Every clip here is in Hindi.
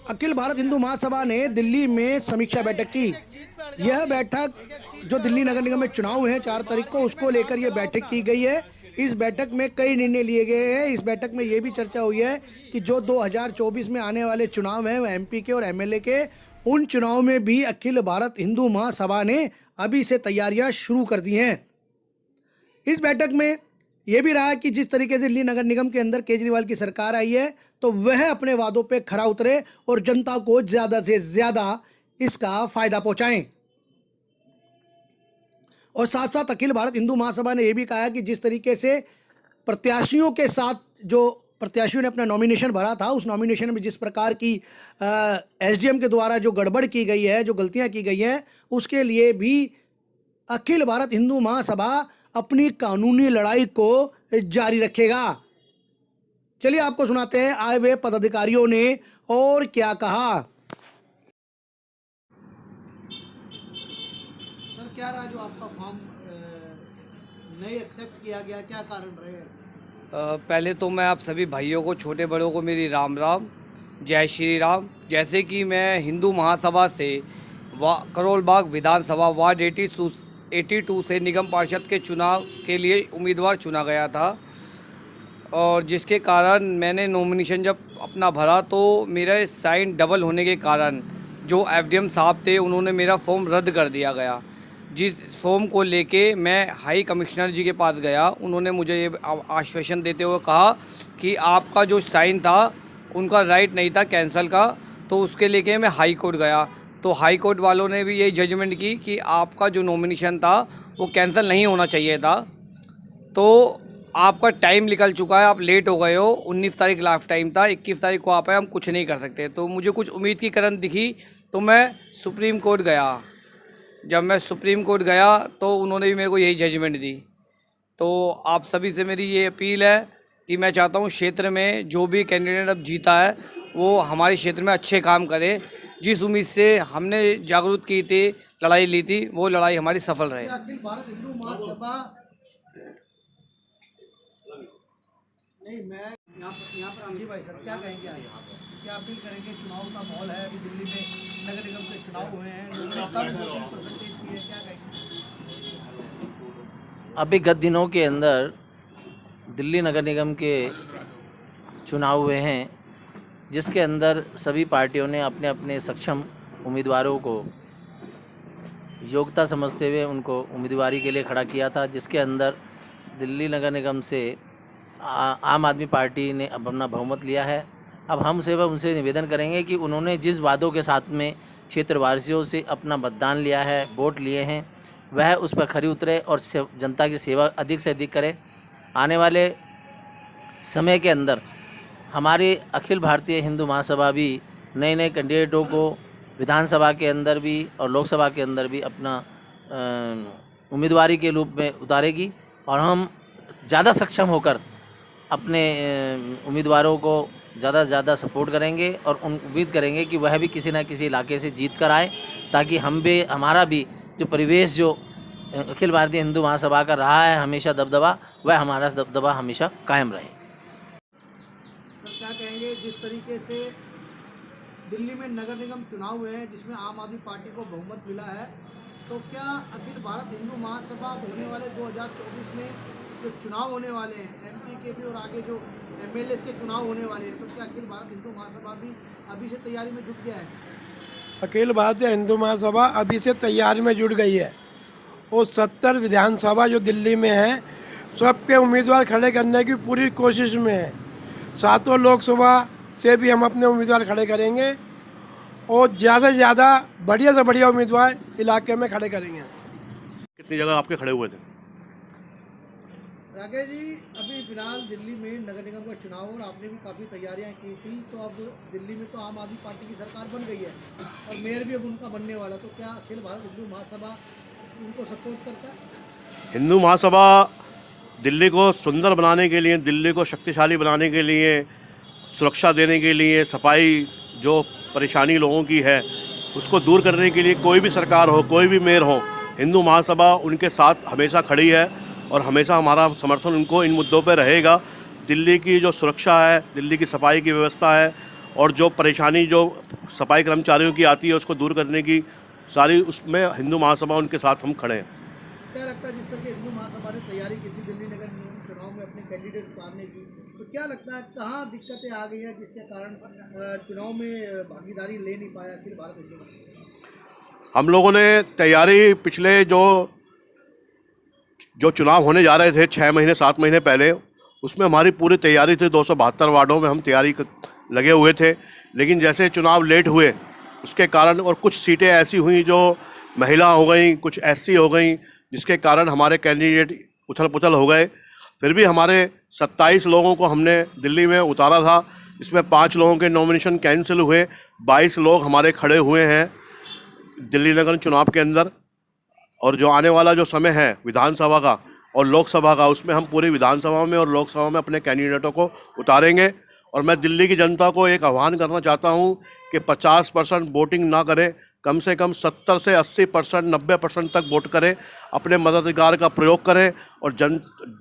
अखिल भारत हिंदू महासभा ने दिल्ली में समीक्षा बैठक की। यह बैठक जो दिल्ली नगर निगम में चुनाव है 4 तारीख को, उसको लेकर यह बैठक की गई है। इस बैठक में कई निर्णय लिए गए हैं। इस बैठक में यह भी चर्चा हुई है कि जो 2024 में आने वाले चुनाव हैं, वह एमपी के और एमएलए के, उन चुनाव में भी अखिल भारत हिंदू महासभा ने अभी से तैयारियां शुरू कर दी हैं। इस बैठक में यह भी रहा कि जिस तरीके से दिल्ली नगर निगम के अंदर केजरीवाल की सरकार आई है, तो वह अपने वादों पे खरा उतरे और जनता को ज़्यादा से ज़्यादा इसका फायदा पहुंचाएं। और साथ साथ अखिल भारत हिंदू महासभा ने यह भी कहा कि जिस तरीके से प्रत्याशियों के साथ जो प्रत्याशियों ने अपना नॉमिनेशन भरा था, उस नॉमिनेशन में जिस प्रकार की एसडीएम के द्वारा जो गड़बड़ की गई है, जो गलतियां की गई हैं, उसके लिए भी अखिल भारत हिंदू महासभा अपनी कानूनी लड़ाई को जारी रखेगा। चलिए आपको सुनाते हैं आए हुए पदाधिकारियों ने और क्या कहा। सर, क्या रहा जो आपका फॉर्म नहीं एक्सेप्ट किया गया, क्या कारण रहे? पहले तो मैं आप सभी भाइयों को, छोटे बड़ों को मेरी राम राम, जय श्री राम। जैसे कि मैं हिंदू महासभा से करोल बाग विधानसभा वार्ड 82 से निगम पार्षद के चुनाव के लिए उम्मीदवार चुना गया था, और जिसके कारण मैंने नॉमिनेशन जब अपना भरा तो मेरा साइन डबल होने के कारण जो एफडीएम साहब थे, उन्होंने मेरा फॉर्म रद्द कर दिया गया। जिस फॉर्म को लेके मैं हाई कमिश्नर जी के पास गया, उन्होंने मुझे ये आश्वासन देते हुए कहा कि आपका जो साइन था उनका राइट नहीं था कैंसिल का, तो उसके लेके मैं हाई कोर्ट गया। तो हाई कोर्ट वालों ने भी यही जजमेंट की कि आपका जो नॉमिनेशन था वो कैंसिल नहीं होना चाहिए था, तो आपका टाइम निकल चुका है, आप लेट हो गए हो। 19 तारीख लास्ट टाइम था, 21 तारीख को आप आए, हम कुछ नहीं कर सकते। तो मुझे कुछ उम्मीद की किरण दिखी, तो मैं सुप्रीम कोर्ट गया। जब मैं सुप्रीम कोर्ट गया तो उन्होंने भी मेरे को यही जजमेंट दी। तो आप सभी से मेरी ये अपील है कि मैं चाहता हूँ क्षेत्र में जो भी कैंडिडेट अब जीता है वो हमारे क्षेत्र में अच्छे काम करे। जिस उम्मीद से हमने जागरूक की थी, लड़ाई ली थी, वो लड़ाई हमारी सफल रहे। अखिल भारत हिंदू महासभा नहीं, मैं यहाँ पर जी भाई सर क्या कहेंगे आप? क्या अपील करेंगे? चुनाव का माहौल है, अभी दिल्ली में नगर निगम के चुनाव हुए हैं, लोगों ने कम वोटिंग परसेंटेज की है, क्या कहेंगे? अभी गत दिनों के अंदर दिल्ली नगर निगम के चुनाव हुए हैं, जिसके अंदर सभी पार्टियों ने अपने अपने सक्षम उम्मीदवारों को योग्यता समझते हुए उनको उम्मीदवारी के लिए खड़ा किया था, जिसके अंदर दिल्ली नगर निगम से आम आदमी पार्टी ने अपना बहुमत लिया है। अब हम उनसे निवेदन करेंगे कि उन्होंने जिस वादों के साथ में क्षेत्रवासियों से अपना मतदान लिया है, वोट लिए हैं, वह उस पर खरी उतरे और जनता की सेवा अधिक से अधिक करें। आने वाले समय के अंदर हमारी अखिल भारतीय हिंदू महासभा भी नए नए कैंडिडेटों को विधानसभा के अंदर भी और लोकसभा के अंदर भी अपना उम्मीदवारी के रूप में उतारेगी, और हम ज़्यादा सक्षम होकर अपने उम्मीदवारों को ज़्यादा से ज़्यादा सपोर्ट करेंगे और उम्मीद करेंगे कि वह भी किसी न किसी इलाके से जीत कर आए, ताकि हमारा भी जो परिवेश जो अखिल भारतीय हिंदू महासभा का रहा है हमेशा दबदबा, वह हमारा दबदबा हमेशा कायम रहे। क्या कहेंगे जिस तरीके से दिल्ली में नगर निगम चुनाव हुए हैं जिसमें आम आदमी पार्टी को बहुमत मिला है, तो क्या अखिल भारत हिंदू महासभा होने वाले 2024 में जो चुनाव होने वाले हैं एमपी के भी और आगे जो एमएलए के चुनाव होने वाले हैं, तो क्या अखिल भारत हिंदू महासभा भी अभी से तैयारी में जुट गया है? अखिल भारतीय हिंदू महासभा अभी से तैयारी में जुट गई है, और 70 विधानसभा जो दिल्ली में है सबके उम्मीदवार खड़े करने की पूरी कोशिश में है। 7 लोकसभा से भी हम अपने उम्मीदवार खड़े करेंगे, और ज़्यादा से ज़्यादा बढ़िया से बढ़िया उम्मीदवार इलाके में खड़े करेंगे। कितनी जगह आपके खड़े हुए थे? राकेश जी, अभी फिलहाल दिल्ली में नगर निगम का चुनाव और आपने भी काफ़ी तैयारियां की थी, तो अब दिल्ली में तो आम आदमी पार्टी की सरकार बन गई है और मेयर भी अब उनका बनने वाला, तो क्या अखिल भारत हिंदू महासभा उनको सपोर्ट करता है? हिंदू महासभा दिल्ली को सुंदर बनाने के लिए, दिल्ली को शक्तिशाली बनाने के लिए, सुरक्षा देने के लिए, सफाई जो परेशानी लोगों की है उसको दूर करने के लिए, कोई भी सरकार हो, कोई भी मेयर हो, हिंदू महासभा उनके साथ हमेशा खड़ी है और हमेशा हमारा समर्थन उनको इन मुद्दों पर रहेगा। दिल्ली की जो सुरक्षा है, दिल्ली की सफाई की व्यवस्था है और जो परेशानी जो सफाई कर्मचारियों की आती है उसको दूर करने की सारी, उसमें हिंदू महासभा उनके साथ हम खड़े हैं। क्या लगता है जिस तरह की हिंदू महासभा ने तैयारी की थी दिल्ली नगर निगम चुनाव में अपने कैंडिडेट उतारने की, तो क्या लगता है कहाँ दिक्कतें आ गई हैं जिसके कारण चुनाव में भागीदारी ले नहीं पाया अखिल भारत हिंदू महासभा? हम लोगों ने तैयारी पिछले जो चुनाव होने जा रहे थे 6 महीने 7 महीने पहले, उसमें हमारी पूरी तैयारी थी। 272 वार्डों में हम तैयारी लगे हुए थे, लेकिन जैसे चुनाव लेट हुए उसके कारण और कुछ सीटें ऐसी हुई जो महिला हो गई, कुछ ऐसी हो गई, जिसके कारण हमारे कैंडिडेट उथल पुथल हो गए। फिर भी हमारे 27 लोगों को हमने दिल्ली में उतारा था, इसमें 5 लोगों के नॉमिनेशन कैंसिल हुए, 22 लोग हमारे खड़े हुए हैं दिल्ली नगर चुनाव के अंदर। और जो आने वाला जो समय है विधानसभा का और लोकसभा का, उसमें हम पूरी विधानसभा में और लोकसभा में अपने कैंडिडेटों को उतारेंगे। और मैं दिल्ली की जनता को एक आह्वान करना चाहता हूं कि 50% वोटिंग ना करें, कम से कम 70 से 80%, 90% तक वोट करें, अपने मताधिकार का प्रयोग करें और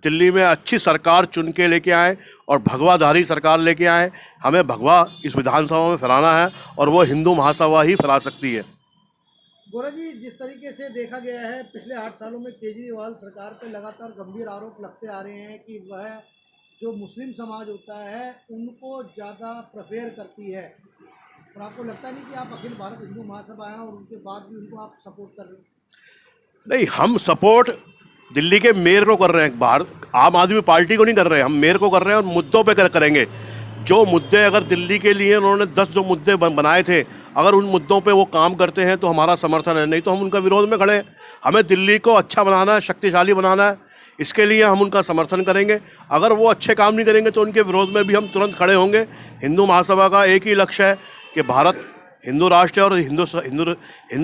दिल्ली में अच्छी सरकार चुन के लेके आएँ और भगवाधारी सरकार लेके आएँ। हमें भगवा इस विधानसभा में फहराना है और वो हिंदू महासभा ही फहरा सकती है। गोरा जी, जिस तरीके से देखा गया है पिछले 8 सालों में केजरीवाल सरकार पर लगातार गंभीर आरोप लगते आ रहे हैं कि वह जो मुस्लिम समाज होता है उनको ज़्यादा प्रेफर करती है, और आपको लगता नहीं कि आप अखिल भारत हिंदू महासभा हैं और उनके बाद भी उनको आप सपोर्ट कर रहे हैं? नहीं, हम सपोर्ट दिल्ली के मेयर को कर रहे हैं, बाहर आम आदमी पार्टी को नहीं कर रहे हैं, हम मेयर को कर रहे हैं और मुद्दों पे करेंगे। जो मुद्दे अगर दिल्ली के लिए उन्होंने 10 जो मुद्दे बनाए थे, अगर उन मुद्दों पे वो काम करते हैं तो हमारा समर्थन है, नहीं तो हम उनका विरोध में खड़े हैं। हमें दिल्ली को अच्छा बनाना है, शक्तिशाली बनाना है, इसके लिए हम उनका समर्थन करेंगे। अगर वो अच्छे काम नहीं करेंगे तो उनके विरोध में भी हम तुरंत खड़े होंगे। हिंदू महासभा का एक ही लक्ष्य है कि भारत हिंदू राष्ट्र है और हिंदू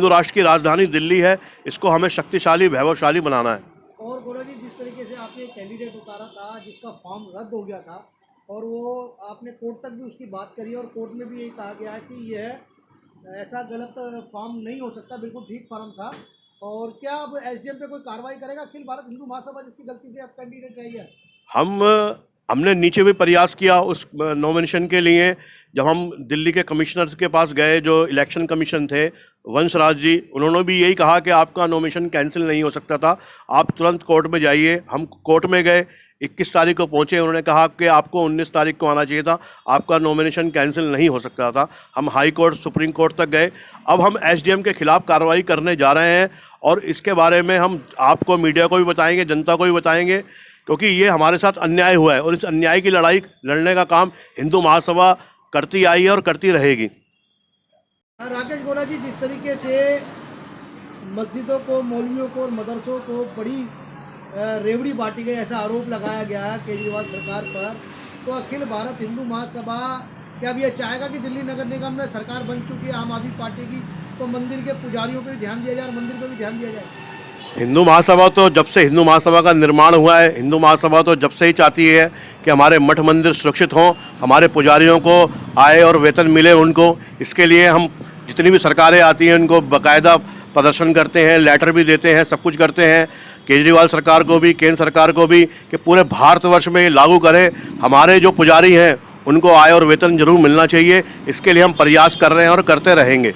राष्ट्र की राजधानी दिल्ली है, इसको हमें शक्तिशाली वैभवशाली बनाना है। और गौरव जी, जिस तरीके से आपने कैंडिडेट उतारा था जिसका फॉर्म रद्द हो गया था और वो आपने कोर्ट तक भी उसकी बात करी और कोर्ट में भी यही कहा गया है कि यह ऐसा गलत फॉर्म नहीं हो सकता, बिल्कुल ठीक फॉर्म था, और क्या अब एसडीएम पे कोई कार्रवाई करेगा अखिल भारत हिंदू महासभा जिसकी गलती से अब कैंडिडेट रही है? हमने नीचे भी प्रयास किया उस नॉमिनेशन के लिए। जब हम दिल्ली के कमिश्नर के पास गए, जो इलेक्शन कमीशन थे वंशराज जी, उन्होंने भी यही कहा कि आपका नॉमिनेशन कैंसिल नहीं हो सकता था, आप तुरंत कोर्ट में जाइए। हम कोर्ट में गए, 21 तारीख को पहुंचे, उन्होंने कहा कि आपको 19 तारीख को आना चाहिए था, आपका नॉमिनेशन कैंसिल नहीं हो सकता था। हम हाई कोर्ट, सुप्रीम कोर्ट तक गए। अब हम एसडीएम के खिलाफ कार्रवाई करने जा रहे हैं और इसके बारे में हम आपको, मीडिया को भी बताएंगे, जनता को भी बताएंगे, क्योंकि ये हमारे साथ अन्याय हुआ है और इस अन्याय की लड़ाई लड़ने का काम हिंदू महासभा करती आई है और करती रहेगी। राकेश गोला जी, जिस तरीके से मस्जिदों को, मौलवियों को और मदरसों को बड़ी रेवड़ी बांटी गई, ऐसा आरोप लगाया गया है केजरीवाल सरकार पर, तो अखिल भारत हिंदू महासभा क्या अब यह चाहेगा कि दिल्ली नगर निगम में सरकार बन चुकी है आम आदमी पार्टी की, तो मंदिर के पुजारियों पे भी ध्यान दिया जाए और मंदिर पे भी ध्यान दिया जाए? हिंदू महासभा तो जब से हिंदू महासभा का निर्माण हुआ है, हिंदू महासभा तो जब से ही चाहती है कि हमारे मठ मंदिर सुरक्षित हों, हमारे पुजारियों को आय और वेतन मिले उनको। इसके लिए हम जितनी भी सरकारें आती हैं उनको बाकायदा प्रदर्शन करते हैं, लेटर भी देते हैं, सब कुछ करते हैं। केजरीवाल सरकार को भी, केंद्र सरकार को भी कि पूरे भारतवर्ष में लागू करें। हमारे जो पुजारी हैं उनको आय और वेतन जरूर मिलना चाहिए, इसके लिए हम प्रयास कर रहे हैं और करते रहेंगे।